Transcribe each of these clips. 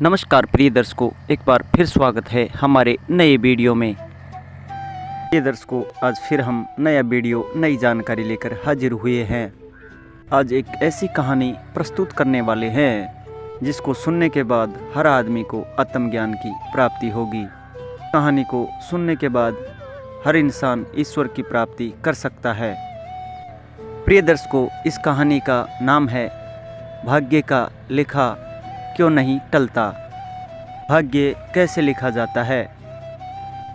नमस्कार प्रिय दर्शकों, एक बार फिर स्वागत है हमारे नए वीडियो में। प्रिय दर्शकों, आज फिर हम नया वीडियो नई जानकारी लेकर हाजिर हुए हैं। आज एक ऐसी कहानी प्रस्तुत करने वाले हैं जिसको सुनने के बाद हर आदमी को आत्मज्ञान की प्राप्ति होगी। कहानी को सुनने के बाद हर इंसान ईश्वर की प्राप्ति कर सकता है। प्रिय दर्शकों, इस कहानी का नाम है भाग्य का लिखा क्यों नहीं टलता। भाग्य कैसे लिखा जाता है?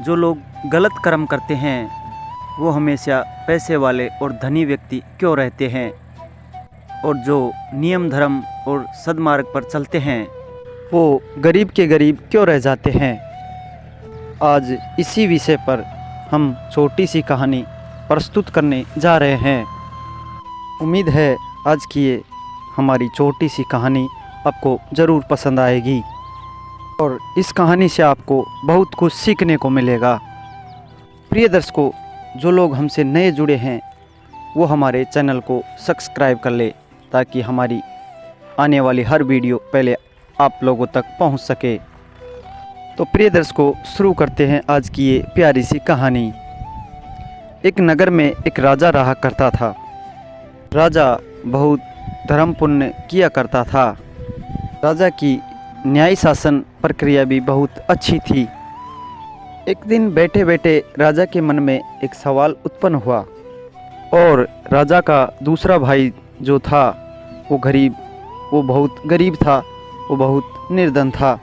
जो लोग गलत कर्म करते हैं वो हमेशा पैसे वाले और धनी व्यक्ति क्यों रहते हैं, और जो नियम धर्म और सद्मार्ग पर चलते हैं वो गरीब के गरीब क्यों रह जाते हैं। आज इसी विषय पर हम छोटी सी कहानी प्रस्तुत करने जा रहे हैं। उम्मीद है आज की ये हमारी छोटी सी कहानी आपको ज़रूर पसंद आएगी और इस कहानी से आपको बहुत कुछ सीखने को मिलेगा। प्रिय दर्शकों, जो लोग हमसे नए जुड़े हैं वो हमारे चैनल को सब्सक्राइब कर ले ताकि हमारी आने वाली हर वीडियो पहले आप लोगों तक पहुंच सके। तो प्रिय दर्शकों, शुरू करते हैं आज की ये प्यारी सी कहानी। एक नगर में एक राजा रहा करता था। राजा बहुत धर्म पुण्य किया करता था। राजा की न्याय शासन प्रक्रिया भी बहुत अच्छी थी। एक दिन बैठे बैठे राजा के मन में एक सवाल उत्पन्न हुआ और राजा का दूसरा भाई जो था वो बहुत गरीब था, वो बहुत निर्धन था।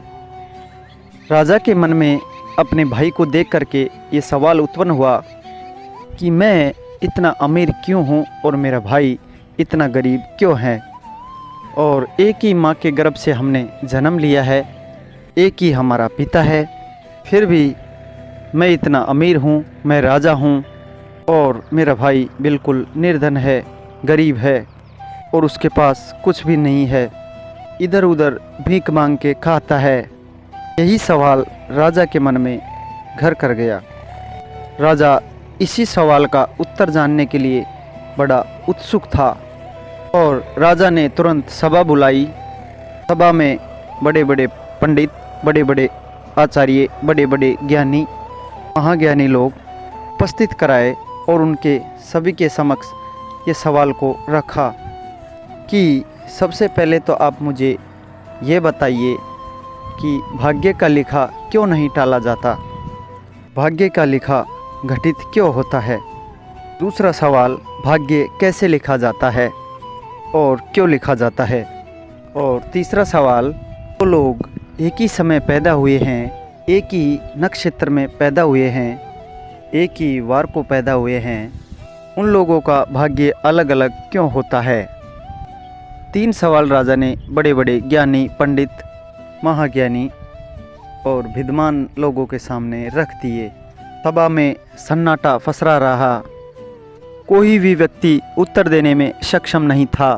राजा के मन में अपने भाई को देख करके ये सवाल उत्पन्न हुआ कि मैं इतना अमीर क्यों हूँ और मेरा भाई इतना गरीब क्यों है, और एक ही माँ के गर्भ से हमने जन्म लिया है, एक ही हमारा पिता है, फिर भी मैं इतना अमीर हूँ, मैं राजा हूँ और मेरा भाई बिल्कुल निर्धन है, गरीब है और उसके पास कुछ भी नहीं है, इधर उधर भीख मांग के खाता है। यही सवाल राजा के मन में घर कर गया। राजा इसी सवाल का उत्तर जानने के लिए बड़ा उत्सुक था और राजा ने तुरंत सभा बुलाई। सभा में बड़े बड़े पंडित, बड़े बड़े आचार्य, बड़े बड़े ज्ञानी, महाज्ञानी लोग उपस्थित कराए और उनके सभी के समक्ष ये सवाल को रखा कि सबसे पहले तो आप मुझे ये बताइए कि भाग्य का लिखा क्यों नहीं टाला जाता, भाग्य का लिखा घटित क्यों होता है। दूसरा सवाल, भाग्य कैसे लिखा जाता है और क्यों लिखा जाता है। और तीसरा सवाल, वो लोग एक ही समय पैदा हुए हैं, एक ही नक्षत्र में पैदा हुए हैं, एक ही वार को पैदा हुए हैं, उन लोगों का भाग्य अलग अलग क्यों होता है। 3 सवाल राजा ने बड़े बड़े ज्ञानी, पंडित, महाज्ञानी और विद्वान लोगों के सामने रख दिए। सभा में सन्नाटा फसरा रहा। कोई भी व्यक्ति उत्तर देने में सक्षम नहीं था।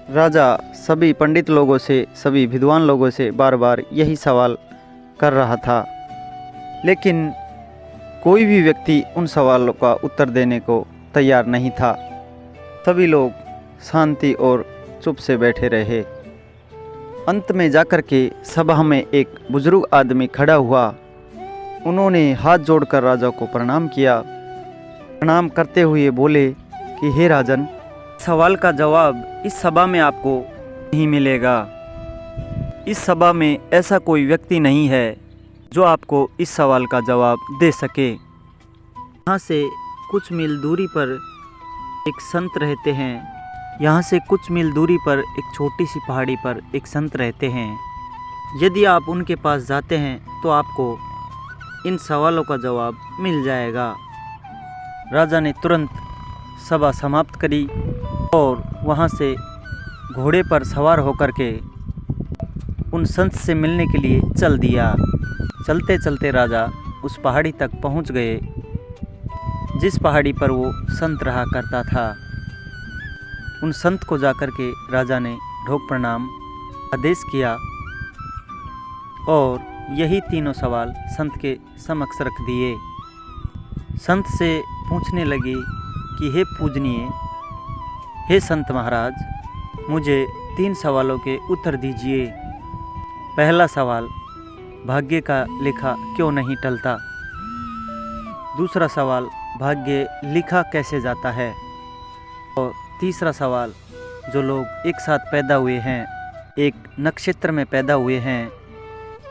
राजा सभी पंडित लोगों से, सभी विद्वान लोगों से बार बार यही सवाल कर रहा था, लेकिन कोई भी व्यक्ति उन सवालों का उत्तर देने को तैयार नहीं था। सभी लोग शांति और चुप से बैठे रहे। अंत में जाकर के सभा में एक बुजुर्ग आदमी खड़ा हुआ। उन्होंने हाथ जोड़कर राजा को प्रणाम किया। प्रणाम करते हुए बोले कि हे राजन, सवाल का जवाब इस सभा में आपको नहीं मिलेगा। इस सभा में ऐसा कोई व्यक्ति नहीं है जो आपको इस सवाल का जवाब दे सके। यहाँ से कुछ मील दूरी पर एक संत रहते हैं। यहाँ से कुछ मील दूरी पर एक छोटी सी पहाड़ी पर एक संत रहते हैं। यदि आप उनके पास जाते हैं तो आपको इन सवालों का जवाब मिल जाएगा। राजा ने तुरंत सभा समाप्त करी और वहाँ से घोड़े पर सवार होकर के उन संत से मिलने के लिए चल दिया। चलते चलते राजा उस पहाड़ी तक पहुँच गए जिस पहाड़ी पर वो संत रहा करता था। उन संत को जाकर के राजा ने ढोक प्रणाम आदेश किया और यही तीनों सवाल संत के समक्ष रख दिए। संत से पूछने लगे कि हे पूजनीय, हे संत महाराज, मुझे 3 सवालों के उत्तर दीजिए। पहला सवाल, भाग्य का लिखा क्यों नहीं टलता? दूसरा सवाल, भाग्य लिखा कैसे जाता है? और तीसरा सवाल, जो लोग एक साथ पैदा हुए हैं, एक नक्षत्र में पैदा हुए हैं,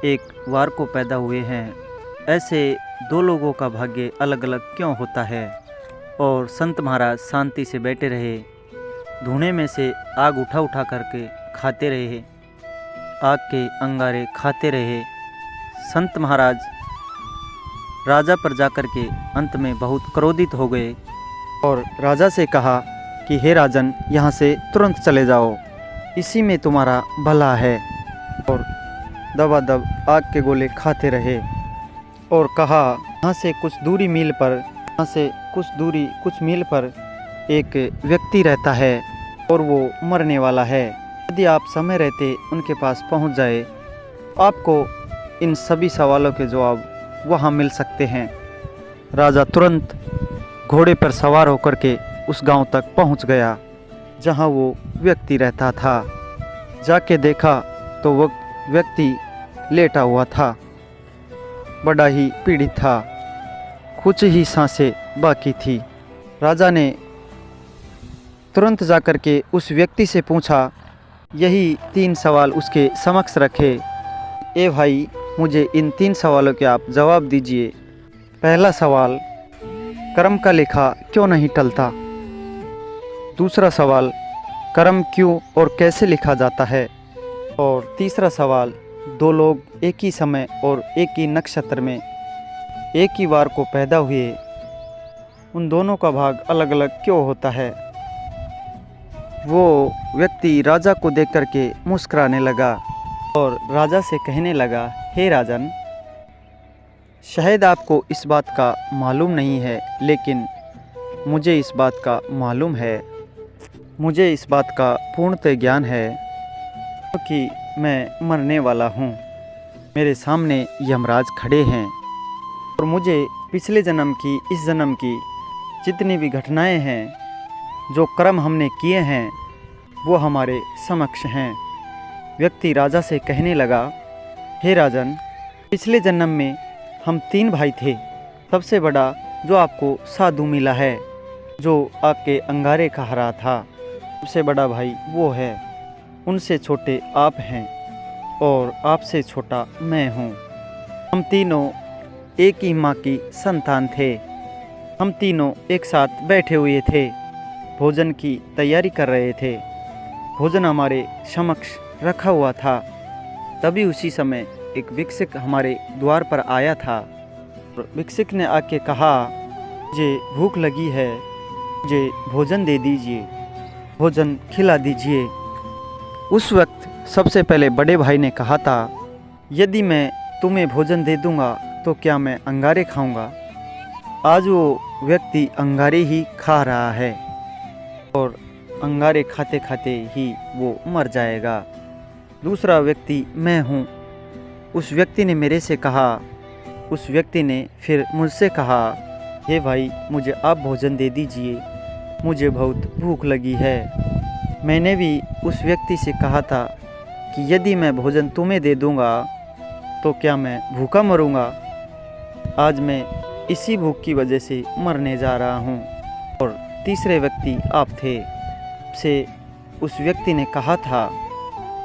एक वार को पैदा हुए हैं, ऐसे दो लोगों का भाग्य अलग अलग क्यों होता है? और संत महाराज शांति से बैठे रहे, धुएं में से आग उठा उठा करके खाते रहे, आग के अंगारे खाते रहे। संत महाराज राजा पर जाकर के अंत में बहुत क्रोधित हो गए और राजा से कहा कि हे राजन, यहाँ से तुरंत चले जाओ, इसी में तुम्हारा भला है। और दबादब आग के गोले खाते रहे और कहा, यहाँ से कुछ मील पर एक व्यक्ति रहता है और वो मरने वाला है। यदि आप समय रहते उनके पास पहुँच जाए, आपको इन सभी सवालों के जवाब वहाँ मिल सकते हैं। राजा तुरंत घोड़े पर सवार होकर के उस गांव तक पहुंच गया जहां वो व्यक्ति रहता था। जाके देखा तो वो व्यक्ति लेटा हुआ था, बड़ा ही पीड़ित था, कुछ ही सांसें बाकी थी। राजा ने तुरंत जाकर के उस व्यक्ति से पूछा, यही 3 सवाल उसके समक्ष रखे। ए भाई, मुझे इन 3 सवालों के आप जवाब दीजिए। पहला सवाल, कर्म का लेखा क्यों नहीं टलता? दूसरा सवाल, कर्म क्यों और कैसे लिखा जाता है? और तीसरा सवाल, 2 लोग एक ही समय और एक ही नक्षत्र में एक ही वार को पैदा हुए, उन दोनों का भाग अलग अलग क्यों होता है? वो व्यक्ति राजा को देख करके मुस्कुराने लगा और राजा से कहने लगा, हे राजन, शायद आपको इस बात का मालूम नहीं है, लेकिन मुझे इस बात का मालूम है। मुझे इस बात का पूर्णतः ज्ञान है क्योंकि मैं मरने वाला हूँ। मेरे सामने यमराज खड़े हैं और मुझे पिछले जन्म की, इस जन्म की जितनी भी घटनाएं हैं, जो कर्म हमने किए हैं, वो हमारे समक्ष हैं। व्यक्ति राजा से कहने लगा, हे राजन, पिछले जन्म में हम 3 भाई थे। सबसे बड़ा जो आपको साधु मिला है, जो आपके अंगारे खा रहा था, सबसे बड़ा भाई वो है। उनसे छोटे आप हैं और आपसे छोटा मैं हूँ। हम तीनों एक ही माँ की संतान थे। हम तीनों एक साथ बैठे हुए थे, भोजन की तैयारी कर रहे थे। भोजन हमारे समक्ष रखा हुआ था। तभी उसी समय एक भिक्षुक हमारे द्वार पर आया था। भिक्षुक ने आके कहा, मुझे भूख लगी है, मुझे भोजन दे दीजिए, भोजन खिला दीजिए। उस वक्त सबसे पहले बड़े भाई ने कहा था, यदि मैं तुम्हें भोजन दे दूंगा तो क्या मैं अंगारे खाऊंगा? आज वो व्यक्ति अंगारे ही खा रहा है और अंगारे खाते खाते ही वो मर जाएगा। दूसरा व्यक्ति मैं हूँ। उस व्यक्ति ने मेरे से कहा, उस व्यक्ति ने फिर मुझसे कहा, हे भाई, मुझे आप भोजन दे दीजिए, मुझे बहुत भूख लगी है। मैंने भी उस व्यक्ति से कहा था कि यदि मैं भोजन तुम्हें दे दूंगा तो क्या मैं भूखा मरूंगा? आज मैं इसी भूख की वजह से मरने जा रहा हूँ। और तीसरे व्यक्ति आप थे। से उस व्यक्ति ने कहा था,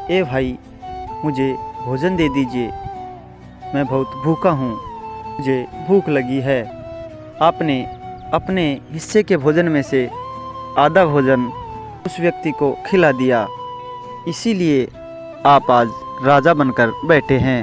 ए भाई, मुझे भोजन दे दीजिए, मैं बहुत भूखा हूँ, मुझे भूख लगी है। आपने अपने हिस्से के भोजन में से आधा भोजन उस व्यक्ति को खिला दिया, इसीलिए आप आज राजा बनकर बैठे हैं।